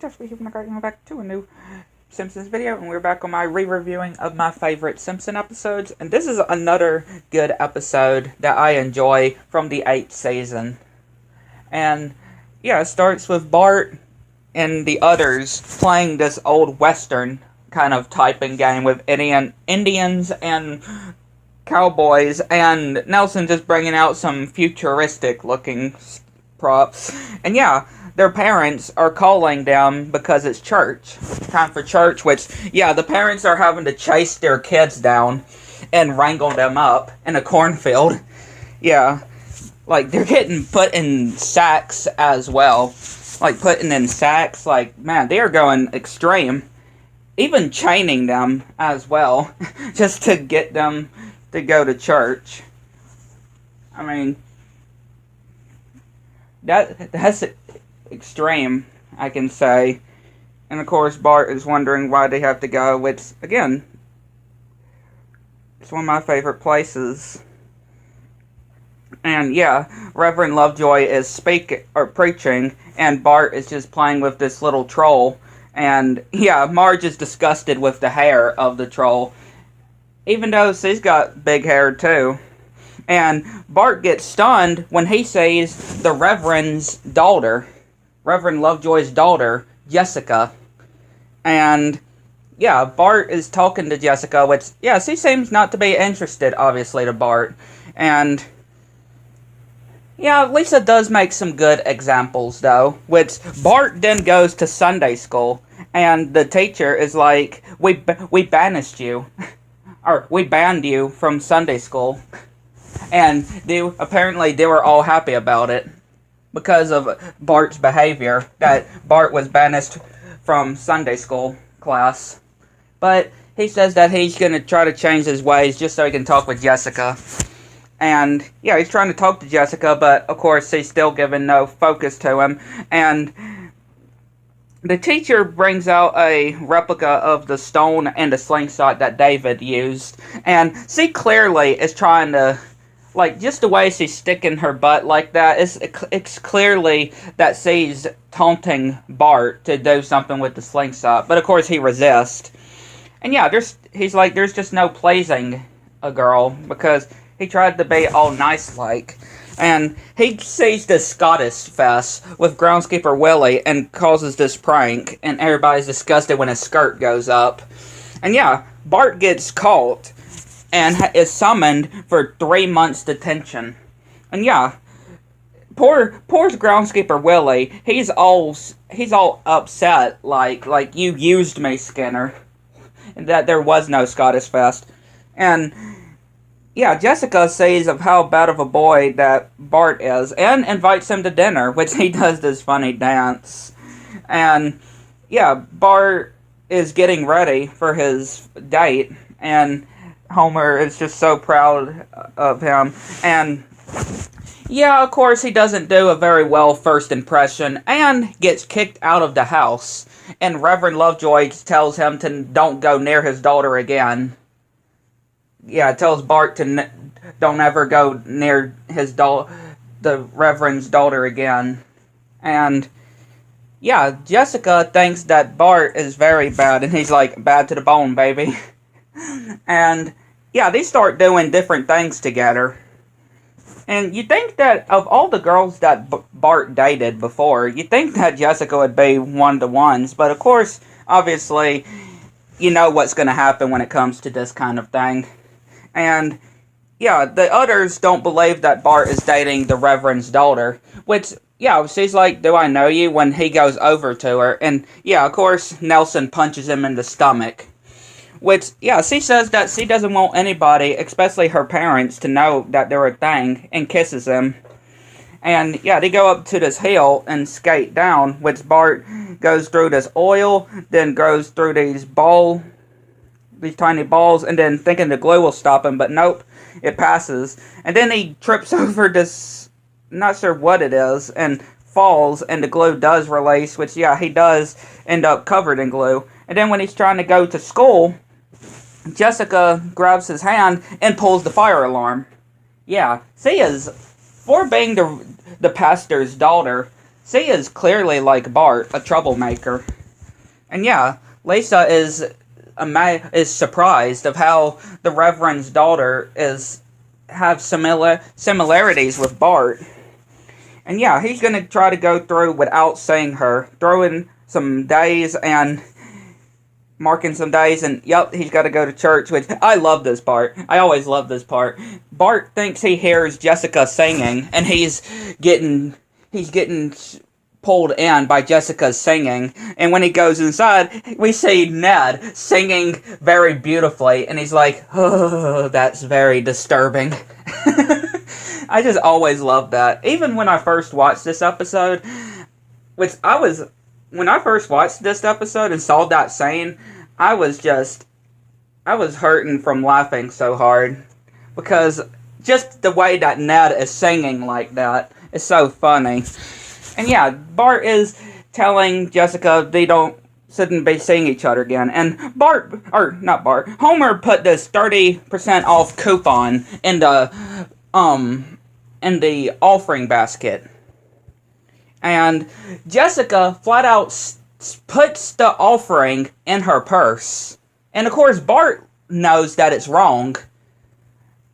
Josh here, and back to a new Simpsons video, and we're back on my re-reviewing of my favorite Simpson episodes, and this is another good episode that I enjoy from the 8th season. And yeah, it starts with Bart and the others playing this old Western kind of typing game with Indians and cowboys, and Nelson just bringing out some futuristic looking props. And yeah, their parents are calling them because it's church. Time for church, which, yeah, the parents are having to chase their kids down and wrangle them up in a cornfield. Yeah, like, they're getting put in sacks as well. Like, putting in sacks, like, man, they are going extreme. Even chaining them as well, just to get them to go to church. I mean, that's extreme, I can say. And of course, Bart is wondering why they have to go, which, again, it's one of my favorite places. And yeah, Reverend Lovejoy is preaching, and Bart is just playing with this little troll. And yeah, Marge is disgusted with the hair of the troll, even though she's got big hair too. And Bart gets stunned when he sees the Reverend's daughter, Reverend Lovejoy's daughter, Jessica. And yeah, Bart is talking to Jessica, which, yeah, she seems not to be interested, obviously, to Bart. And yeah, Lisa does make some good examples, though, which Bart then goes to Sunday school, and the teacher is like, we banished you, or we banned you from Sunday school. And apparently they were all happy about it because of Bart's behavior, that Bart was banished from Sunday school class. But he says that he's going to try to change his ways just so he can talk with Jessica. And yeah, he's trying to talk to Jessica, but of course he's still giving no focus to him. And the teacher brings out a replica of the stone and the slingshot that David used. And she clearly is trying to, like, just the way she's sticking her butt like that, it's clearly that she's taunting Bart to do something with the slingshot. But of course he resists. And yeah, he's like, there's just no pleasing a girl, because he tried to be all nice-like. And he sees this Scottish fest with groundskeeper Willie and causes this prank. And everybody's disgusted when his skirt goes up. And yeah, Bart gets caught and is summoned for 3 months detention. And yeah, poor groundskeeper Willie, he's all upset, like you used me, Skinner. And that there was no Scottish fest. And yeah, Jessica says of how bad of a boy that Bart is, and invites him to dinner, which he does this funny dance. And yeah, Bart is getting ready for his date, and Homer is just so proud of him. And yeah, of course, he doesn't do a very well first impression, and gets kicked out of the house. And Reverend Lovejoy tells him to don't go near his daughter again. Yeah, tells Bart to don't ever go near the Reverend's daughter again. And yeah, Jessica thinks that Bart is very bad, and he's like, bad to the bone, baby. And yeah, they start doing different things together. And you think that of all the girls that Bart dated before, you think that Jessica would be one of the ones. But of course, obviously, you know what's going to happen when it comes to this kind of thing. And yeah, the others don't believe that Bart is dating the Reverend's daughter. Which, yeah, she's like, do I know you? When he goes over to her. And yeah, of course, Nelson punches him in the stomach. Which, yeah, she says that she doesn't want anybody, especially her parents, to know that they're a thing, and kisses him. And yeah, they go up to this hill and skate down, which Bart goes through this oil, then goes through these tiny balls, and then thinking the glue will stop him, but nope, it passes. And then he trips over this, not sure what it is, and falls, and the glue does release, which, yeah, he does end up covered in glue. And then when he's trying to go to school, Jessica grabs his hand and pulls the fire alarm. Yeah, she is, for being the pastor's daughter, she is clearly like Bart, a troublemaker. And yeah, Lisa is surprised of how the Reverend's daughter have similarities with Bart. And yeah, he's gonna try to go through without seeing her, throwing some days and marking some days, and yep, he's got to go to church, which I love this part. I always love this part. Bart thinks he hears Jessica singing, and he's getting pulled in by Jessica's singing, and when he goes inside, we see Ned singing very beautifully, and he's like, oh, that's very disturbing. I just always love that. Even when I first watched this episode, when I first watched this episode and saw that scene, I was hurting from laughing so hard. Because just the way that Ned is singing like that is so funny. And yeah, Bart is telling Jessica they shouldn't be seeing each other again. And Homer put this 30% off coupon in the offering basket. And Jessica flat out puts the offering in her purse. And of course, Bart knows that it's wrong.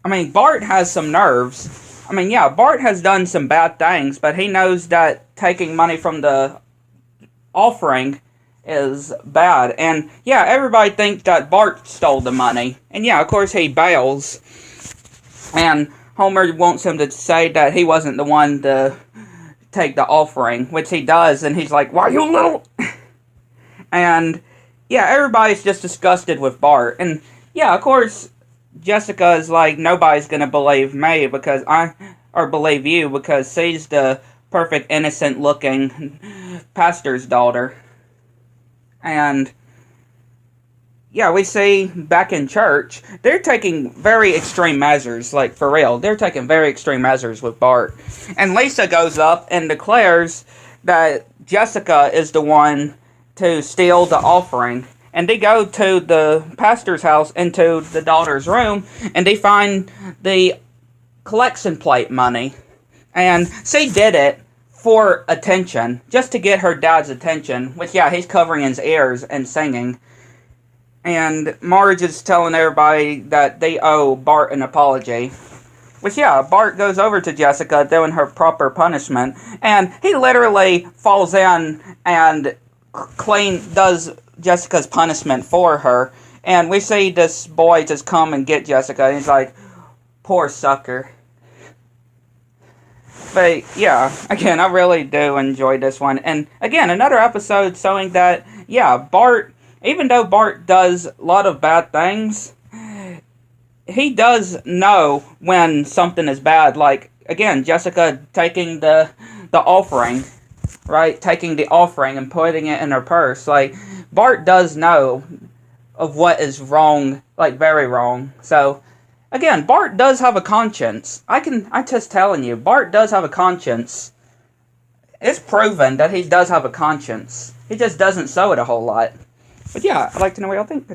I mean, Bart has some nerves. I mean, yeah, Bart has done some bad things, but he knows that taking money from the offering is bad. And yeah, everybody thinks that Bart stole the money. And yeah, of course, he bails. And Homer wants him to say that he wasn't the one to take the offering, which he does, and he's like, why you little... And yeah, everybody's just disgusted with Bart. And yeah, of course, Jessica is like, nobody's gonna believe me believe you, because she's the perfect innocent looking pastor's daughter. And yeah, we see back in church, they're taking very extreme measures, like for real. They're taking very extreme measures with Bart. And Lisa goes up and declares that Jessica is the one to steal the offering. And they go to the pastor's house, into the daughter's room, and they find the collection plate money. And she did it for attention, just to get her dad's attention, which yeah, he's covering his ears and singing. And Marge is telling everybody that they owe Bart an apology. Which, yeah, Bart goes over to Jessica doing her proper punishment. And he literally falls in and does Jessica's punishment for her. And we see this boy just come and get Jessica. And he's like, poor sucker. But, yeah, again, I really do enjoy this one. And, again, another episode showing that, yeah, Bart... Even though Bart does a lot of bad things, he does know when something is bad. Like, again, Jessica taking the offering, right? Taking the offering and putting it in her purse. Like, Bart does know of what is wrong, like, very wrong. So, again, Bart does have a conscience. I'm just telling you, Bart does have a conscience. It's proven that he does have a conscience. He just doesn't show it a whole lot. But yeah, I'd like to know what y'all think.